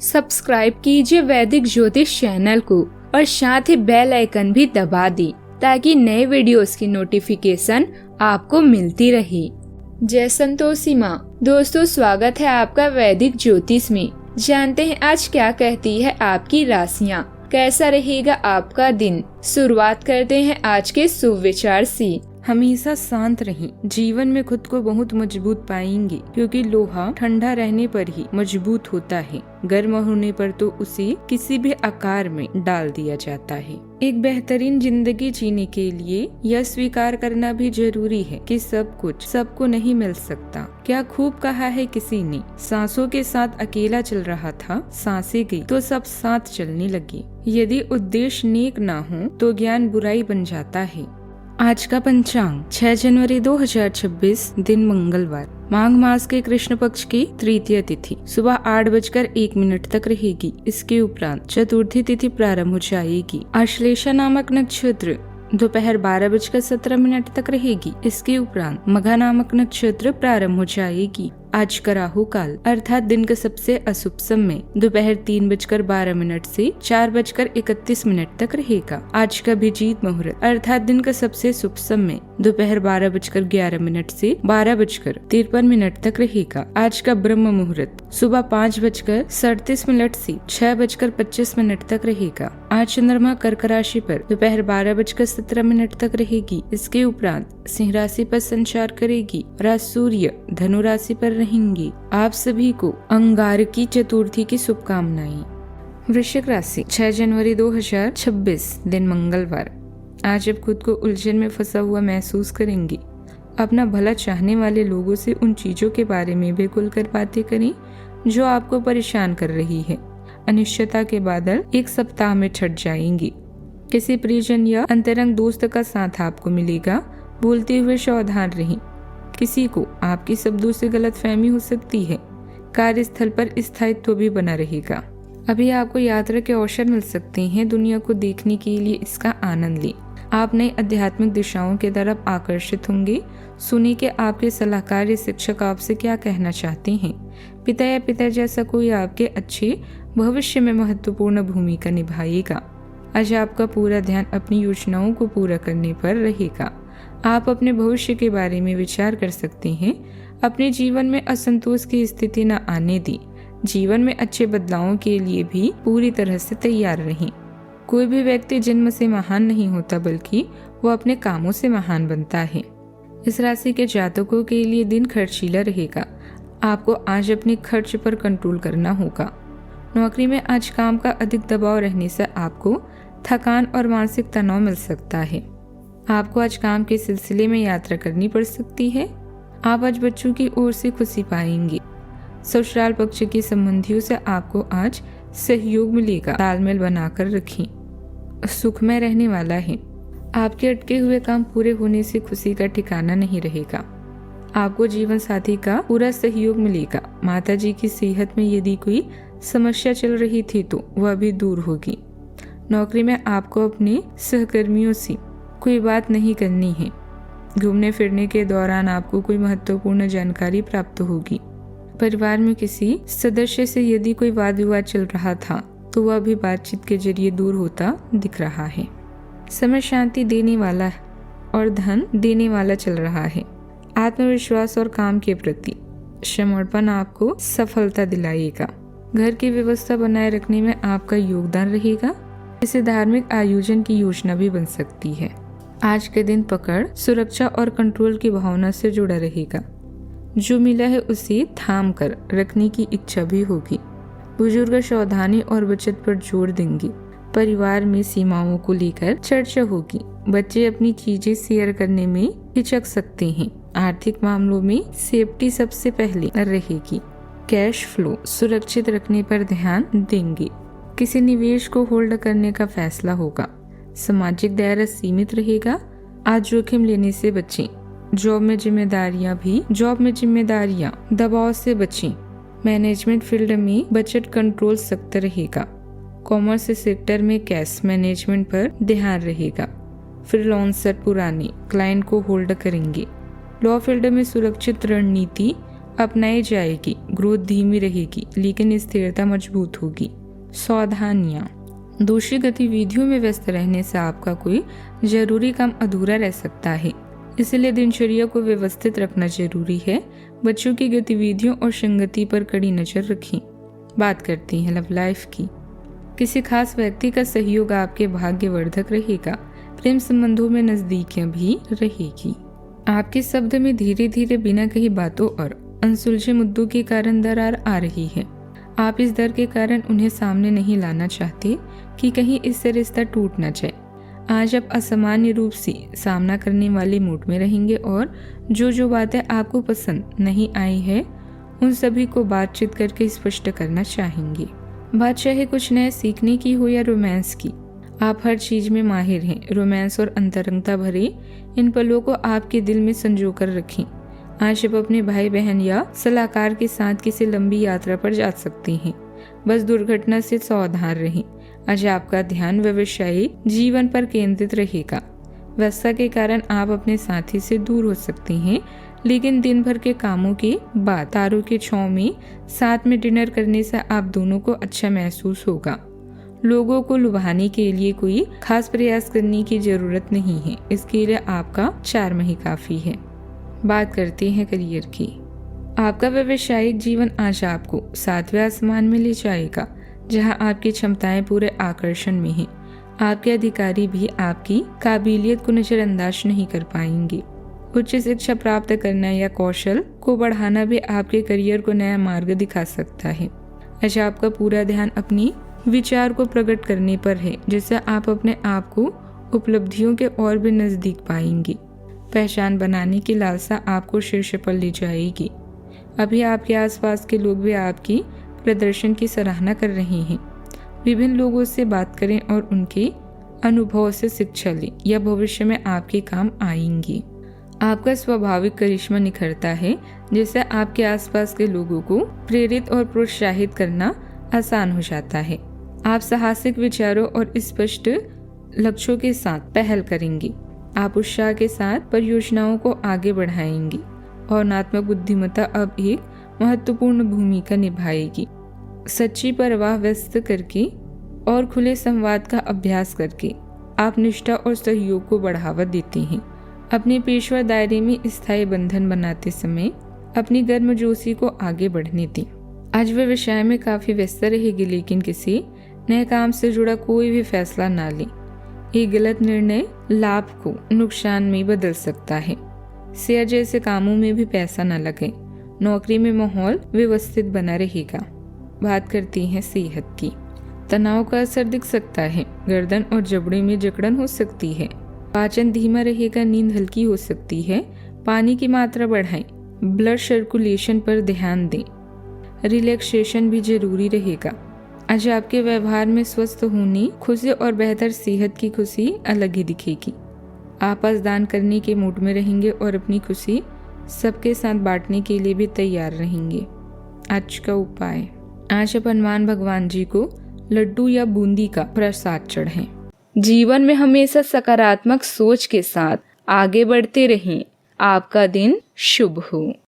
Subscribe कीजिए वैदिक ज्योतिष चैनल को और साथ ही बेल आइकन भी दबा दी ताकि नए वीडियोस की नोटिफिकेशन आपको मिलती रहे। जय संतोषी माँ। दोस्तों, स्वागत है आपका वैदिक ज्योतिष में। जानते हैं आज क्या कहती है आपकी राशियाँ, कैसा रहेगा आपका दिन। शुरुआत करते हैं आज के शुभ विचार से। हमेशा शांत रहें, जीवन में खुद को बहुत मजबूत पाएंगे क्योंकि लोहा ठंडा रहने पर ही मजबूत होता है, गर्म होने पर तो उसे किसी भी आकार में डाल दिया जाता है। एक बेहतरीन जिंदगी जीने के लिए यह स्वीकार करना भी जरूरी है कि सब कुछ सबको नहीं मिल सकता। क्या खूब कहा है किसी ने, सांसों के साथ अकेला चल रहा था, सांसें गई तो सब साथ चलने लगी। यदि उद्देश्य नेक ना हो तो ज्ञान बुराई बन जाता है। आज का पंचांग 6 जनवरी 2026, दिन मंगलवार, माघ मास के कृष्ण पक्ष की तृतीय तिथि सुबह 8:01 तक रहेगी। इसके उपरांत चतुर्थी तिथि प्रारंभ हो जाएगी। आश्लेषा नामक नक्षत्र दोपहर 12:17 तक रहेगी। इसके उपरांत मघा नामक नक्षत्र प्रारंभ हो जाएगी। आज का राहु काल अर्थात दिन का सबसे अशुभ समय दोपहर 3:12 से 4:31 तक रहेगा। आज का अभिजीत मुहूर्त अर्थात दिन का सबसे शुभ समय दोपहर 12:11 से 12:53 तक रहेगा। आज का ब्रह्म मुहूर्त सुबह 5:37 से 6:25 तक रहेगा। आज चंद्रमा कर्क राशि पर दोपहर 12:17 तक रहेगी। इसके उपरांत सिंह राशि पर संचार करेगी और आज सूर्य धनु राशि पर रहेंगे। आप सभी को अंगारकी चतुर्थी की शुभकामनाएं। वृश्चिक राशि 6 जनवरी 2026, दिन मंगलवार। आज आप खुद को उलझन में फंसा हुआ महसूस करेंगे। अपना भला चाहने वाले लोगों से उन चीजों के बारे में भी खुलकर बातें करें जो आपको परेशान कर रही है। अनिश्चितता के बादल एक सप्ताह में छट जाएंगे। किसी परिजन या अंतरंग दोस्त का साथ आपको मिलेगा। बोलते हुए सावधान रहें। किसी को आपके शब्दों से गलतफहमी हो सकती है। कार्यस्थल पर स्थायित्व भी बना रहेगा। अभी आपको यात्रा के अवसर मिल सकते हैं। दुनिया को देखने के लिए इसका आनंद लें। आप नई आध्यात्मिक दिशाओं की तरफ आकर्षित होंगे। सुनिए कि आपके सलाहकार या शिक्षक आपसे क्या कहना चाहते हैं। पिता या पिता जैसा कोई आपके अच्छे भविष्य में महत्वपूर्ण भूमिका निभाएगा। आज आपका पूरा ध्यान अपनी योजनाओं को पूरा करने पर रहेगा। आप अपने भविष्य के बारे में विचार कर सकते हैं। अपने जीवन में असंतोष की स्थिति न आने दी। जीवन में अच्छे बदलावों के लिए भी पूरी तरह से तैयार रहें। कोई भी व्यक्ति जन्म से महान नहीं होता, बल्कि वो अपने कामों से महान बनता है। इस राशि के जातकों के लिए दिन खर्चीला रहेगा। आपको आज अपने खर्च पर कंट्रोल करना होगा। नौकरी में आज काम का अधिक दबाव रहने से आपको थकान और मानसिक तनाव मिल सकता है। आपको आज काम के सिलसिले में यात्रा करनी पड़ सकती है। आप आज बच्चों की ओर से खुशी पाएंगे। ससुराल पक्ष के संबंधियों से आपको आज सहयोग मिलेगा। तालमेल बनाकर रखें। सुखमय रहने वाला है। आपके अटके हुए काम पूरे होने से खुशी का ठिकाना नहीं रहेगा। आपको जीवन साथी का पूरा सहयोग मिलेगा। माता जी की सेहत में यदि कोई समस्या चल रही थी तो वह भी दूर होगी। नौकरी में आपको अपने सहकर्मियों से कोई बात नहीं करनी है। घूमने फिरने के दौरान आपको कोई महत्वपूर्ण जानकारी प्राप्त होगी। परिवार में किसी सदस्य से यदि कोई वाद विवाद चल रहा था तो वह भी बातचीत के जरिए दूर होता दिख रहा है। समय शांति देने वाला है और धन देने वाला चल रहा है। आत्मविश्वास और काम के प्रति समर्पण आपको सफलता दिलाएगा। घर की व्यवस्था बनाए रखने में आपका योगदान रहेगा। इसे धार्मिक आयोजन की योजना भी बन सकती है। आज के दिन पकड़, सुरक्षा और कंट्रोल की भावना से जुड़ा रहेगा। जो मिला है उसे थाम कर रखने की इच्छा भी होगी। बुजुर्ग सावधानी और बचत पर जोर देंगे। परिवार में सीमाओं को लेकर चर्चा होगी। बच्चे अपनी चीजें शेयर करने में हिचक सकते हैं। आर्थिक मामलों में सेफ्टी सबसे पहले रहेगी। कैश फ्लो सुरक्षित रखने पर ध्यान देंगे। किसी निवेश को होल्ड करने का फैसला होगा। सामाजिक दायरा सीमित रहेगा। आज जोखिम लेने से बचें। जॉब में जिम्मेदारियां दबाव से बचें। मैनेजमेंट फील्ड में बजट कंट्रोल सख्त रहेगा। कॉमर्स सेक्टर में कैश मैनेजमेंट पर ध्यान रहेगा। फ्रीलांसर पुराने क्लाइंट को होल्ड करेंगे। लॉ फील्ड में सुरक्षित रणनीति अपनाई जाएगी। ग्रोथ धीमी रहेगी लेकिन स्थिरता मजबूत होगी। सावधानियां, दूसरी गतिविधियों में व्यस्त रहने से आपका कोई जरूरी काम अधूरा रह सकता है, इसलिए दिनचर्या को व्यवस्थित रखना जरूरी है। बच्चों की गतिविधियों और संगति पर कड़ी नजर रखें। बात करती हैं लव लाइफ की। किसी खास व्यक्ति का सहयोग आपके भाग्यवर्धक रहेगा। प्रेम संबंधों में नजदीकियां भी रहेगी। आपके शब्द में धीरे धीरे बिना कही बातों और अनसुलझे मुद्दों के कारण दरार आ रही है। आप इस डर के कारण उन्हें सामने नहीं लाना चाहते कि कहीं इससे रिश्ता टूट न जाए। आज आप असामान्य रूप से सामना करने वाले मूड में रहेंगे और जो बातें आपको पसंद नहीं आई है उन सभी को बातचीत करके स्पष्ट करना चाहेंगे। बात चाहे कुछ नया सीखने की हो या रोमांस की, आप हर चीज में माहिर हैं। रोमांस और अंतरंगता भरे इन पलों को आपके दिल में संजो कर रखें। आज आप अपने भाई बहन या सलाहकार के साथ किसी लंबी यात्रा पर जा सकते हैं। बस दुर्घटना से सावधान रहें। आज आपका ध्यान व्यवसायिक जीवन पर केंद्रित रहेगा। व्यस्तता के कारण आप अपने साथी से दूर हो सकते हैं, लेकिन दिन भर के कामों के बाद तारों के छांव में साथ में डिनर करने से आप दोनों को अच्छा महसूस होगा। लोगों को लुभाने के लिए कोई खास प्रयास करने की जरूरत नहीं है, इसके लिए आपका चार्म ही काफी है। बात करते हैं करियर की। आपका व्यवसायिक जीवन आज आपको 7वें आसमान में ले जाएगा, जहां आपकी क्षमताएं पूरे आकर्षण में हैं। आपके अधिकारी भी आपकी काबिलियत को नजरअंदाज नहीं कर पाएंगे। उच्च शिक्षा प्राप्त करना या कौशल को बढ़ाना भी आपके करियर को नया मार्ग दिखा सकता है। आज आपका पूरा ध्यान अपनी विचार को प्रकट करने पर है, जिससे आप अपने आप को उपलब्धियों के और भी नजदीक पाएंगे। पहचान बनाने की लालसा आपको शीर्ष पर ले जाएगी। अभी आपके आसपास के लोग भी आपकी प्रदर्शन की सराहना कर रहे हैं। विभिन्न लोगों से बात करें और उनके अनुभव से शिक्षा लें, यह भविष्य में आपके काम आएंगे। आपका स्वाभाविक करिश्मा निखरता है, जिससे आपके आसपास के लोगों को प्रेरित और प्रोत्साहित करना आसान हो जाता है। आप साहसिक विचारों और स्पष्ट लक्ष्यों के साथ पहल करेंगे। आप उत्साह के साथ परियोजनाओं को आगे बढ़ाएंगे। भावनात्मक बुद्धिमत्ता अब एक महत्वपूर्ण भूमिका निभाएगी। सच्ची परवाह व्यक्त करके और खुले संवाद का अभ्यास करके आप निष्ठा और सहयोग को बढ़ावा देते हैं। अपने पेशवा दायरे में स्थायी बंधन बनाते समय अपनी गर्मजोशी को आगे बढ़ने दें। आज व्यवसाय में काफी व्यस्त रहेगी, लेकिन किसी नए काम से जुड़ा कोई भी फैसला ना लें। एक गलत निर्णय लाभ को नुकसान में बदल सकता है। शेयर जैसे कामों में भी पैसा न लगे। नौकरी में माहौल व्यवस्थित बना रहेगा। बात करती हैं सेहत की। तनाव का असर दिख सकता है। गर्दन और जबड़े में जकड़न हो सकती है। पाचन धीमा रहेगा। नींद हल्की हो सकती है। पानी की मात्रा बढ़ाएं। ब्लड सर्कुलेशन पर ध्यान दें। रिलैक्सेशन भी जरूरी रहेगा। आज आपके व्यवहार में स्वस्थ होने, खुशी और बेहतर सेहत की खुशी अलग ही दिखेगी। आप आज दान करने के मूड में रहेंगे और अपनी खुशी सबके साथ बांटने के लिए भी तैयार रहेंगे। आज का उपाय, आज आप हनुमान भगवान जी को लड्डू या बूंदी का प्रसाद चढ़ाएं। जीवन में हमेशा सकारात्मक सोच के साथ आगे बढ़ते रहें। आपका दिन शुभ हो।